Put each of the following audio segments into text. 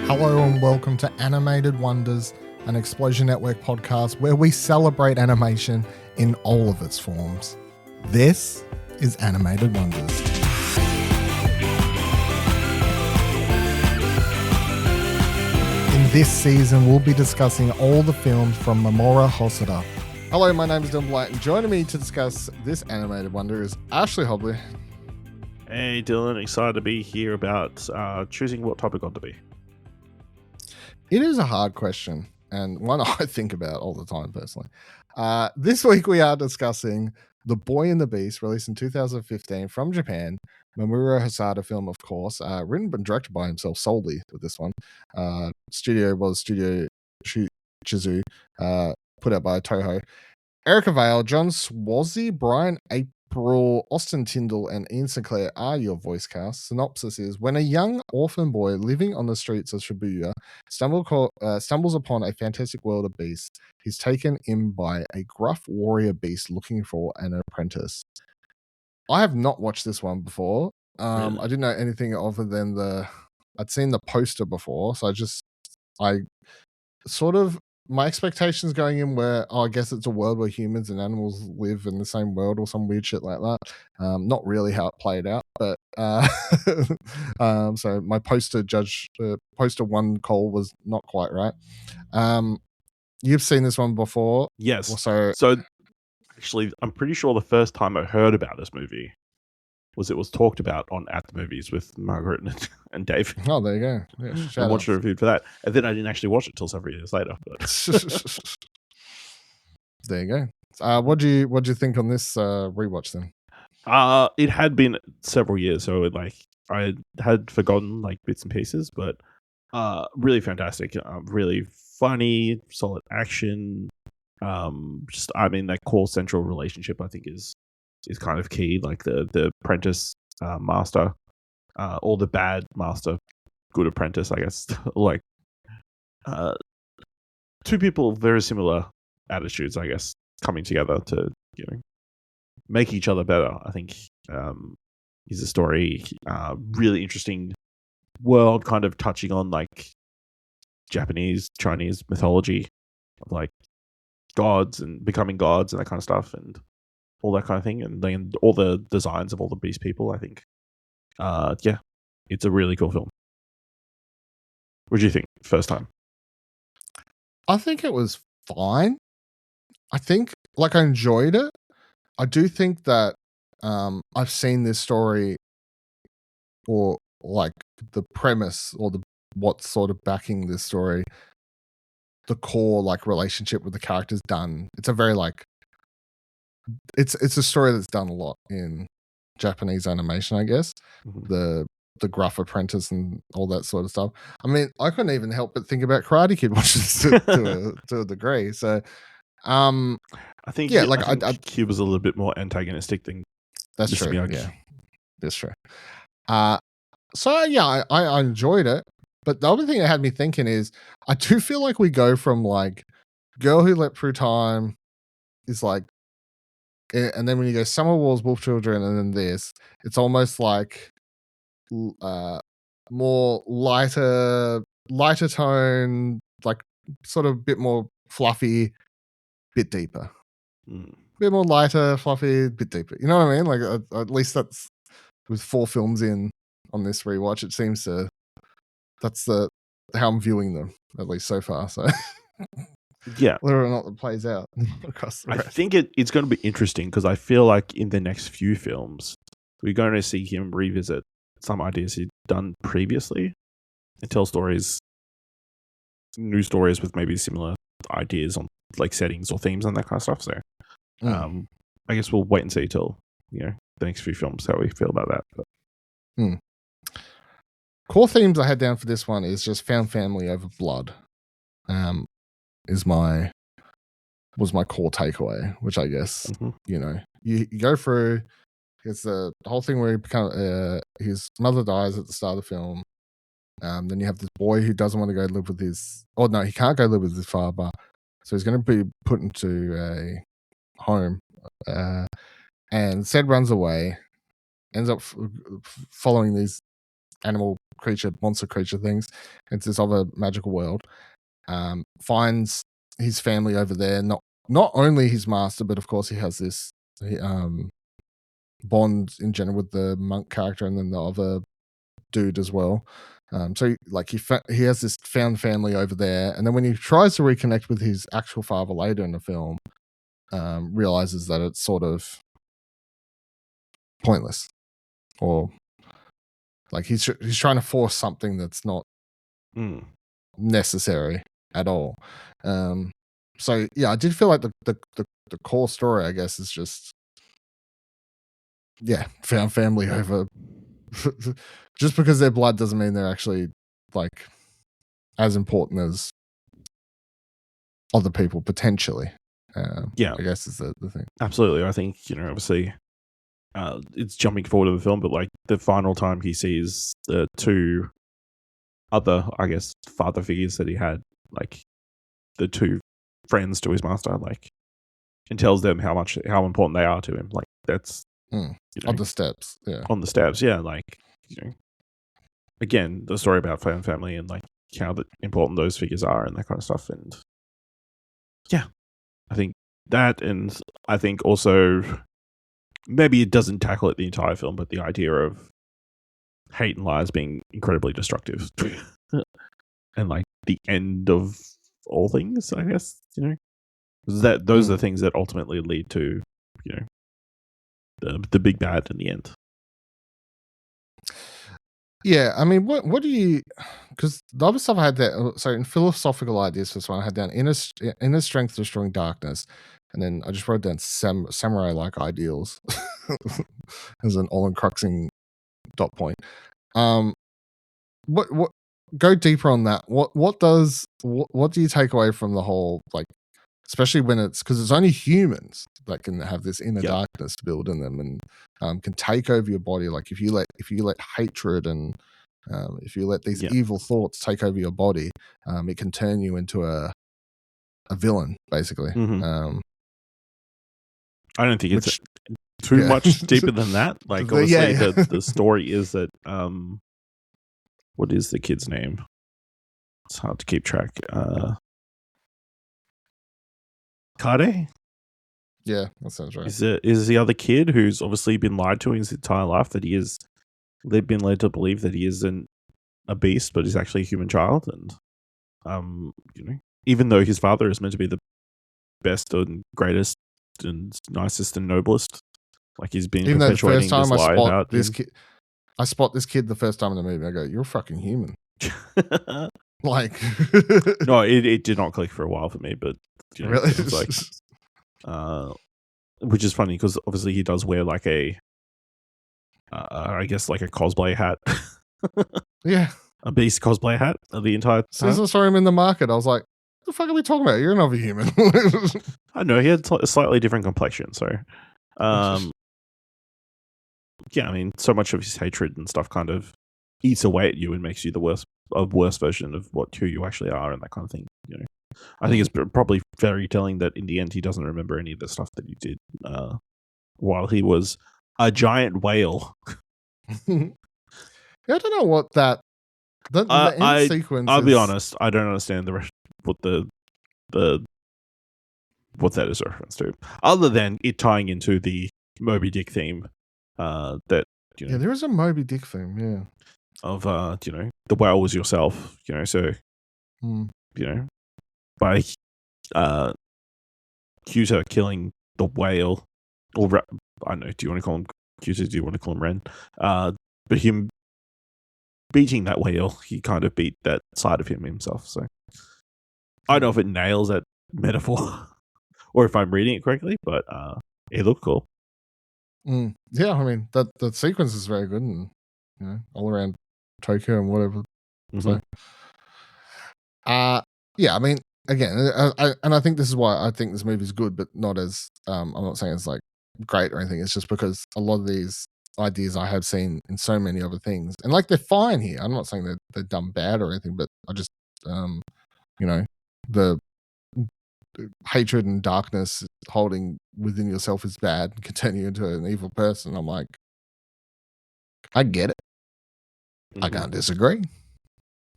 Hello and welcome to Animated Wonders, an Explosion Network podcast where we celebrate animation in all of its forms. This is Animated Wonders. In this season, we'll be discussing all the films from Mamoru Hosoda. Hello, my name is Blight, and joining me to discuss this animated wonder is Ashley Hobley. Hey Dylan, excited to be here about choosing what topic on to be. It is a hard question, and one I think about all the time personally. This week we are discussing The Boy and the Beast, released in 2015 from Japan. Mamoru Hosoda film, of course, written and directed by himself solely with this one. Studio was Studio Chizu, put out by Toho. Erica Vale, John Swazi, Brian April, Austin Tyndall, and Ian Sinclair are your voice cast. Synopsis is: when a young orphan boy living on the streets of Shibuya stumbles upon a fantastic world of beasts, he's taken in by a gruff warrior beast looking for an apprentice. I have not watched this one before. Really? I didn't know anything other than I'd seen the poster before, so I sort of, my expectations going in were, I guess it's a world where humans and animals live in the same world or some weird shit like that. Not really how it played out, but so my poster one call was not quite right. You've seen this one before? Yes. So Actually, I'm pretty sure the first time I heard about this movie was it was talked about on At the Movies with Margaret and Dave. Oh, there you go. Yeah, I watched a review for that, and then I didn't actually watch it till several years later. But there you go. What do you think on this rewatch then? It had been several years, so I had forgotten bits and pieces, but really fantastic, really funny, solid action. That core central relationship I think is kind of key, like the apprentice master, or the bad master, good apprentice, I guess. Two people with very similar attitudes, I guess, coming together to make each other better, I think, is a story. Really interesting world, kind of touching on Japanese, Chinese mythology of gods and becoming gods and that kind of stuff and all that kind of thing, and then all the designs of all the beast people. I think it's a really cool film. What do you think first time? I think it was fine. I think I enjoyed it. I do think that I've seen this story, or the premise, or what's sort of backing this story, the core relationship with the characters done. It's a very it's a story that's done a lot in Japanese animation, I guess. Mm-hmm. The gruff apprentice and all that sort of stuff. I mean, I couldn't even help but think about Karate Kid watching this to a degree. So I think I Cube was a little bit more antagonistic than that's Mr. true. Miyagi. Yeah, that's true. So yeah, I enjoyed it. But the other thing that had me thinking is, I do feel like we go from Girl Who Leapt Through Time is and then when you go Summer Wars, Wolf Children, and then this, it's almost more lighter tone, sort of a bit more fluffy, bit deeper. Bit more lighter, fluffy, bit deeper. You know what I mean? At least that's with 4 films in on this rewatch. It seems to, that's how I'm viewing them, at least so far. So yeah, whether or not it plays out across the rest. I think it's going to be interesting because I feel like in the next few films we're going to see him revisit some ideas he'd done previously and tell new stories with maybe similar ideas on settings or themes and that kind of stuff. So I guess we'll wait and see till the next few films how we feel about that. But. Core themes I had down for this one is just found family over blood. Was my core takeaway, which I guess you go through. It's the whole thing where his mother dies at the start of the film. Then you have this boy who doesn't want to go live with he can't go live with his father, so he's going to be put into a home. And said runs away, ends up following these animal creature, monster creature things. It's this other magical world. Finds his family over there. Not only his master, but of course he has this bond in general with the monk character and then the other dude as well. So like he has this found family over there, and then when he tries to reconnect with his actual father later in the film, realizes that it's sort of pointless, or like he's trying to force something that's not necessary at all. So yeah, I did feel like the core story, I guess, is just found family over. Just because they're blood doesn't mean they're actually like as important as other people potentially. I guess is the thing. Absolutely. I think, obviously it's jumping forward in the film, but like the final time he sees the two other, I guess, father figures that he had, like the two friends to his master, like, and tells them how important they are to him. Like that's on the steps. On the steps. Yeah. Like, again, the story about family and like how important those figures are and that kind of stuff. And yeah, I think that, and I think also maybe it doesn't tackle it the entire film, but the idea of hate and lies being incredibly destructive and like the end of all things, I guess, that those are the things that ultimately lead to, the big bad in the end. Yeah, I mean, what do you? Because the other stuff I had there. So in philosophical ideas for this one, I had down inner strength destroying darkness, and then I just wrote down samurai like ideals as an all-encompassing dot point. What go deeper on that? What do you take away from the whole, like, especially when it's because it's only humans that can have this inner darkness build in them and can take over your body. Like if you let hatred and if you let these evil thoughts take over your body, it can turn you into a villain, basically. I don't think it's too much deeper than that. Like obviously the story is that what is the kid's name? It's hard to keep track. Kade? Yeah, that sounds right. Is the other kid who's obviously been lied to his entire life that they've been led to believe that he isn't a beast, but he's actually a human child, and even though his father is meant to be the best and greatest and nicest and noblest, like he's been even perpetuating this lie about this kid. I spot this kid the first time in the movie. I go, "You're fucking human." Like, no, it did not click for a while for me, but really, it was like, which is funny because obviously he does wear like I guess like a cosplay hat. Yeah, a beast cosplay hat the entire time. Since I saw him in the market, I was like, "What the fuck are we talking about? You're another human." I know he had a slightly different complexion, so yeah, I mean, so much of his hatred and stuff kind of eats away at you and makes you a worse version of who you actually are and that kind of thing. I think it's probably very telling that in the end he doesn't remember any of the stuff that he did while he was a giant whale. I don't know what that the end sequence. I'll be honest, I don't understand what that is a reference to, other than it tying into the Moby Dick theme. That there is a Moby Dick theme, of the whale was yourself, so by Cuta killing the whale, or I don't know, do you want to call him Cuta, do you want to call him Ren, but him beating that whale, he kind of beat that side of himself. So I don't know if it nails that metaphor or if I'm reading it correctly, but it looked cool. Yeah, I mean that sequence is very good, and all around Tokyo and whatever. So, yeah, I mean, again, I think this is why I think this movie is good, but not as I'm not saying it's like great or anything. It's just because a lot of these ideas I have seen in so many other things, and like they're fine here. I'm not saying they're done bad or anything, but I just the hatred and darkness holding within yourself is bad and can turn you into an evil person. I'm like, I get it. I can't disagree.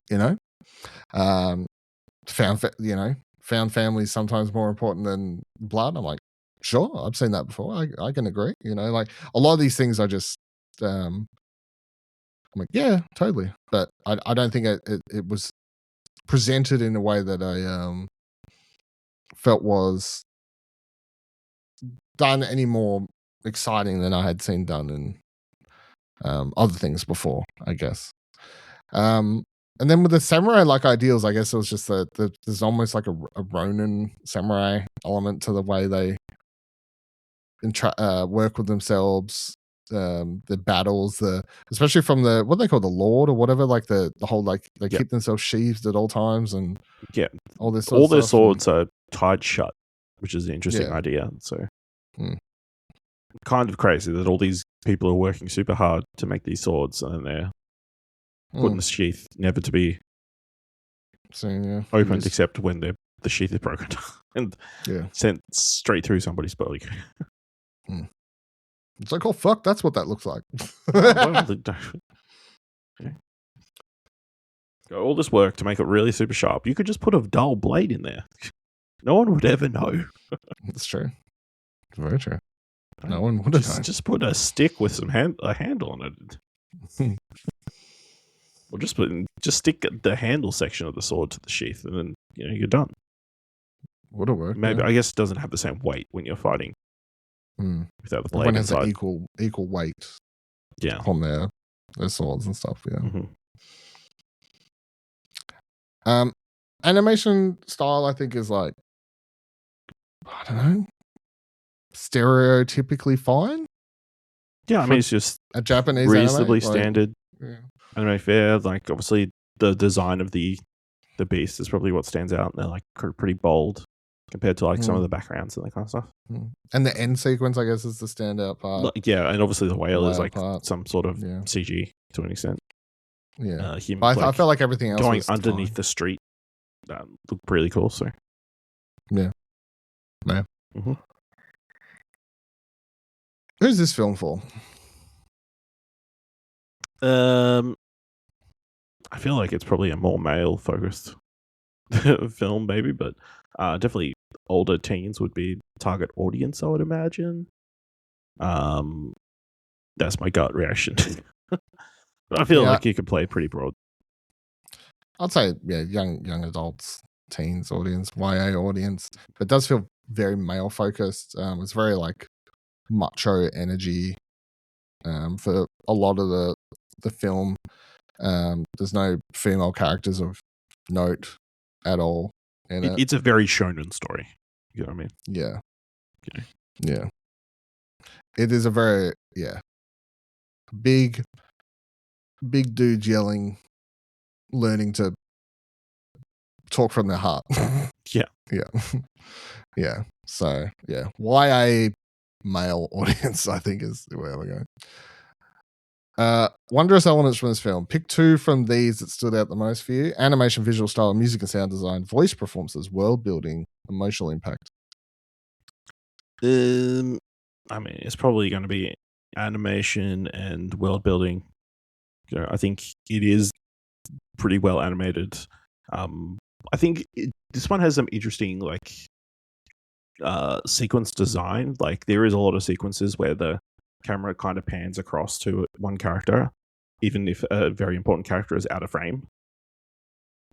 You know, found family is sometimes more important than blood. I'm like, sure, I've seen that before. I can agree. You know, like a lot of these things I just I'm like, yeah, totally. But I don't think it was presented in a way that I felt was done any more exciting than I had seen done in other things before, I guess. And then with the samurai like ideals, I guess it was just that there's almost like a Ronin samurai element to the way they work with themselves, the battles, especially from the what they call the Lord or whatever, like the whole like they keep themselves sheathed at all times and all this sort all of their stuff swords are tied shut, which is an interesting idea. So kind of crazy that all these people are working super hard to make these swords and they're put in a sheath, never to be opened except when the sheath is broken and sent straight through somebody's body. It's like, oh fuck, that's what that looks like. All this work to make it really super sharp. You could just put a dull blade in there. No one would ever know. That's true. Very true. No one would have known. Just put a stick with some a handle on it. Or just stick the handle section of the sword to the sheath, and then you're done. Would have worked. Maybe I guess it doesn't have the same weight when you're fighting without the blade. Everyone has an equal weight. On their swords and stuff. Yeah. Animation style, I think, is like, I don't know, stereotypically fine. Yeah, I mean, it's just a Japanese reasonably anime, standard anime fare. Like, obviously, the design of the beast is probably what stands out. They're like pretty bold compared to like some of the backgrounds and that kind of stuff. And the end sequence, I guess, is the standout part. And obviously the whale is like some sort of CG to an extent. Yeah, but I felt like everything else going was underneath the street looked really cool. So yeah. Who's this film for? I feel like it's probably a more male focused film, maybe, but definitely older teens would be target audience, I would imagine. That's my gut reaction. But I feel like you could play pretty broad. I'd say young adults, teens audience, YA audience. But it does feel very male focused. It's very like macho energy for a lot of the film. There's no female characters of note at all in it. It's a very shonen story. You know what I mean? Yeah. Okay. Yeah. It is a very big dude yelling, learning to talk from their heart. Yeah. Yeah. So YA male audience, I think, is where we're going. Wondrous elements from this film. Pick two from these that stood out the most for you. Animation, visual style, music and sound design, voice performances, world building, emotional impact. I mean, it's probably going to be animation and world building. I think it is pretty well animated. I think this one has some interesting like sequence design. Like there is a lot of sequences where the camera kind of pans across to one character, even if a very important character is out of frame.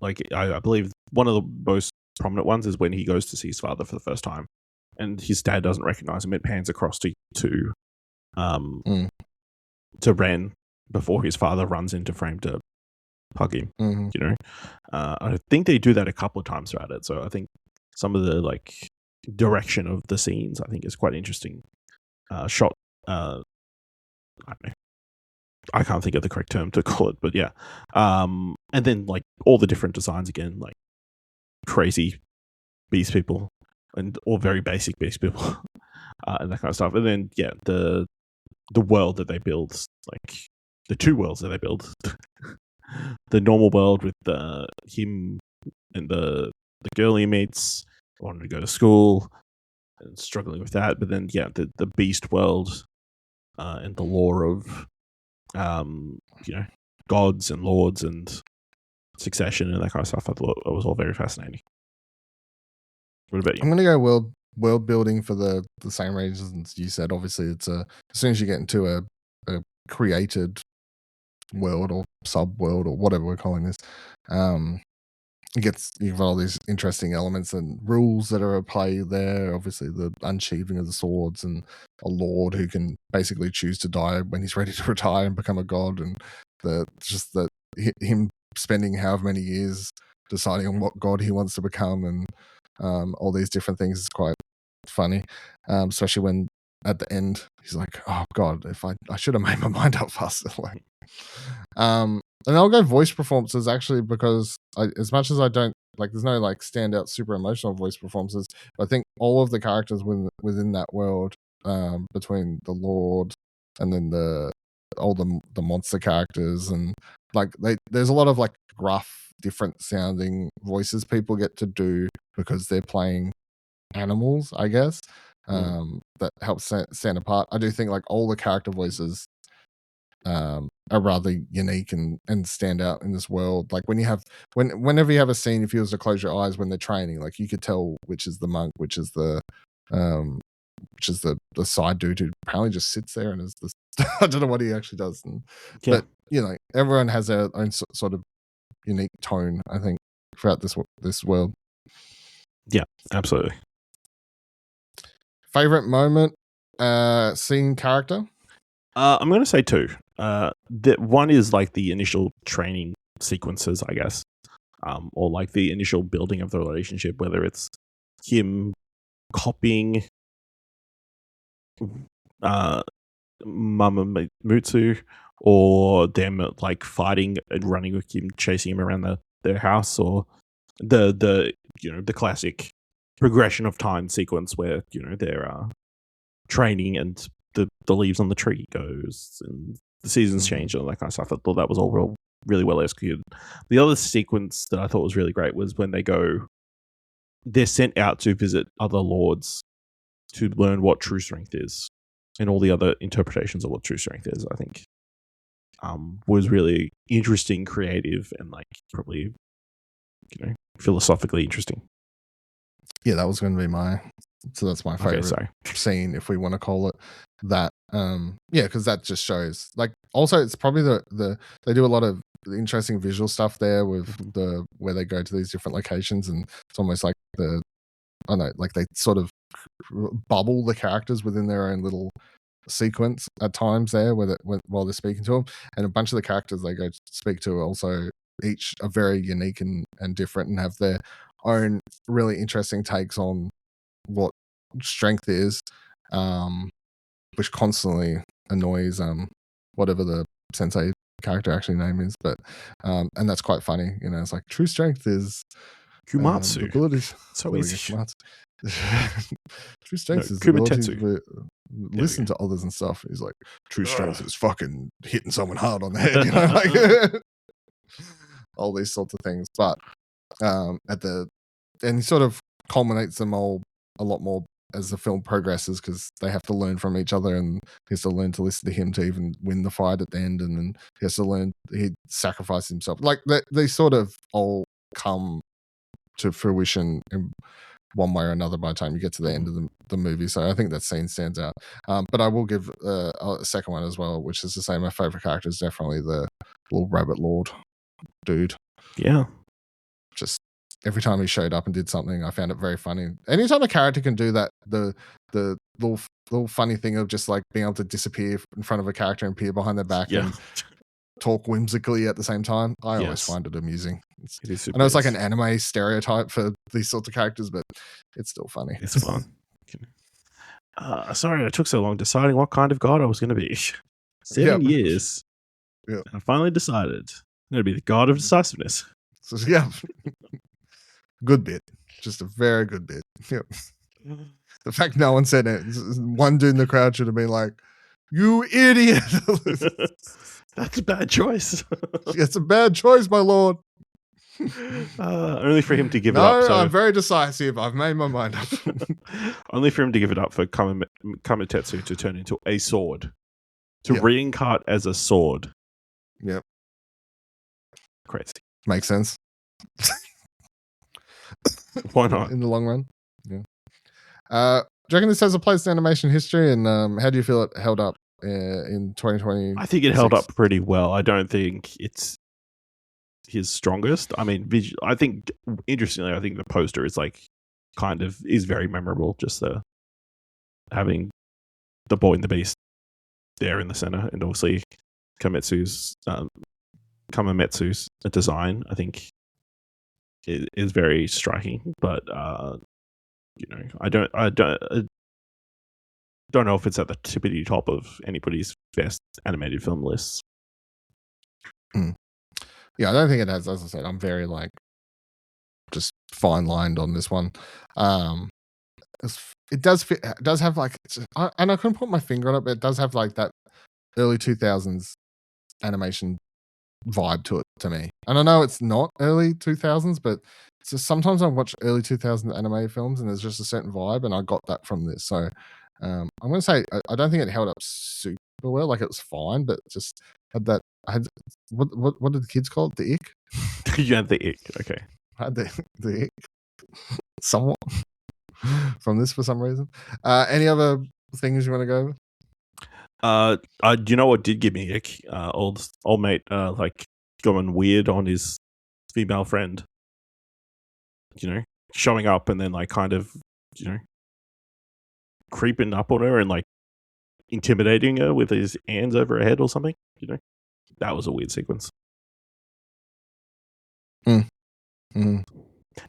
Like I believe one of the most prominent ones is when he goes to see his father for the first time, and his dad doesn't recognize him. It pans across to Ren before his father runs into frame to hug him. I think they do that a couple of times throughout it. So I think some of the like direction of the scenes I think is quite interesting. Shot. I don't know. I can't think of the correct term to call it, but yeah. And then like all the different designs again, like crazy beast people and all very basic beast people, and that kind of stuff. And then the world that they build, like the two worlds that they build, the normal world with him and the girl he meets wanting to go to school and struggling with that, but then the beast world and the lore of gods and lords and succession and that kind of stuff. I thought it was all very fascinating. What about you? I'm going to go world building for the same reasons you said. Obviously, it's as soon as you get into a created world or sub world or whatever we're calling this, you've got all these interesting elements and rules that are at play there. Obviously, the unsheathing of the swords and a lord who can basically choose to die when he's ready to retire and become a god, and him spending however many years deciding on what god he wants to become, and all these different things is quite funny, especially when at the end he's like, "Oh God, if I should have made my mind up faster." Like, and I'll go voice performances actually, because as much as I don't like, there's no like standout super emotional voice performances. But I think all of the characters within that world, between the Lord and then all the monster characters, and like there's a lot of like gruff, different sounding voices people get to do because they're playing animals, I guess. That helps stand apart. I do think like all the character voices are rather unique and stand out in this world. Like whenever you have a scene, if you was to close your eyes when they're training, like you could tell which is the monk, which is the side dude who apparently just sits there and is this. I don't know what he actually does, but you know, everyone has their own sort of unique tone, I think, throughout this world. Yeah, absolutely. Favorite moment, scene, character? I'm going to say two. That one is like the initial training sequences, I guess, or like the initial building of the relationship, whether it's him copying Mutsu, or them like fighting and running with him, chasing him around their house, or the classic progression of time sequence where they're training and the leaves on the tree goes and the seasons change and all that kind of stuff. I thought that was all really well executed. The other sequence that I thought was really great was when they're sent out to visit other lords to learn what true strength is, and all the other interpretations of what true strength is. I think was really interesting, creative, and like probably philosophically interesting. Yeah, that was going to be that's my favorite scene, if we want to call it that. Because that just shows, like, also it's probably they do a lot of interesting visual stuff there with where they go to these different locations, and it's almost like like they sort of bubble the characters within their own little sequence at times there while they're speaking to them, and a bunch of the characters they go to speak to also each are very unique and different and have their own really interesting takes on what strength is, which constantly annoys whatever the sensei character actually name is, but and that's quite funny. It's like true strength is Kumatsu. Abilities. So easy. True strength is the ability to listen to others and stuff. He's like, true strength is fucking hitting someone hard on the head, like all these sorts of things. But and he sort of culminates them all a lot more as the film progresses, because they have to learn from each other, and he has to learn to listen to him to even win the fight at the end, and then he has to learn he sacrifices himself. Like they sort of all come to fruition in one way or another by the time you get to the end of the movie. So I think that scene stands out. But I will give a second one as well, which is to say my favorite character is definitely the little rabbit lord dude. Yeah. Just every time he showed up and did something, I found it very funny. Anytime a character can do that, the little funny thing of just like being able to disappear in front of a character and appear behind their back and talk whimsically at the same time, I always find it amusing. I know it's like an anime stereotype for these sorts of characters, but it's still funny. It's fun. Sorry I took so long deciding what kind of god I was going to be. 7 years. Yeah. I finally decided I'm going to be the god of decisiveness. So, yeah. Good bit. Just a very good bit. Yep. The fact no one said it. One dude in the crowd should have been like, "You idiot." That's a bad choice. It's a bad choice, my lord. Only for him to give it up. No, I'm very decisive. I've made my mind up. Only for him to give it up for Kamatetsu to turn into a sword. To reincarnate as a sword. Yep. Crazy. Makes sense. Why not? In the long run? Yeah. Do you reckon this has a place in animation history? And how do you feel it held up in 2020? I think it held up pretty well. I don't think it's his strongest. I mean, I think, interestingly, I think the poster is is very memorable. Just having the Boy and the Beast there in the center, and obviously Kametsu's design, I think, is very striking. But I don't know if it's at the tippity top of anybody's best animated film lists. Yeah, I don't think it has. As I said, I'm very just fine lined on this one. It does fit. It does have and I couldn't put my finger on it, but it does have that early 2000s animation vibe to it to me. And I know it's not early 2000s, but sometimes I watch early 2000s animated films and there's just a certain vibe, and I got that from this. So I'm going to say I don't think it held up super well. It was fine, but just had that. What did the kids call it? The ick? You had the ick. Okay. I had the ick. Somewhat from this for some reason. Any other things you want to go over? Do you know what did give me ick? Old mate, going weird on his female friend. Showing up and then creeping up on her and intimidating her with his hands over her head or something. That was a weird sequence. That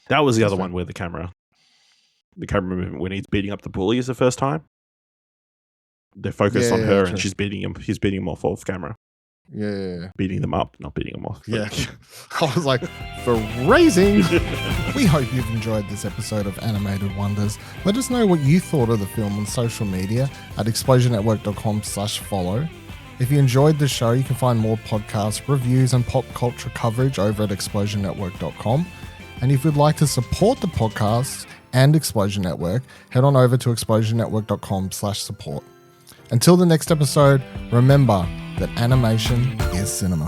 was the other one where the camera movement when he's beating up the bullies the first time. They're focused on her, and she's beating him. He's beating him off camera. Yeah. Beating them up, not beating them off. Yeah. I was like, phrasing. We hope you've enjoyed this episode of Animated Wonders. Let us know what you thought of the film on social media at explosionnetwork.com/follow. If you enjoyed the show, you can find more podcasts, reviews, and pop culture coverage over at explosionnetwork.com. And if you'd like to support the podcast and Explosion Network, head on over to explosionnetwork.com/support. Until the next episode, remember that animation is cinema.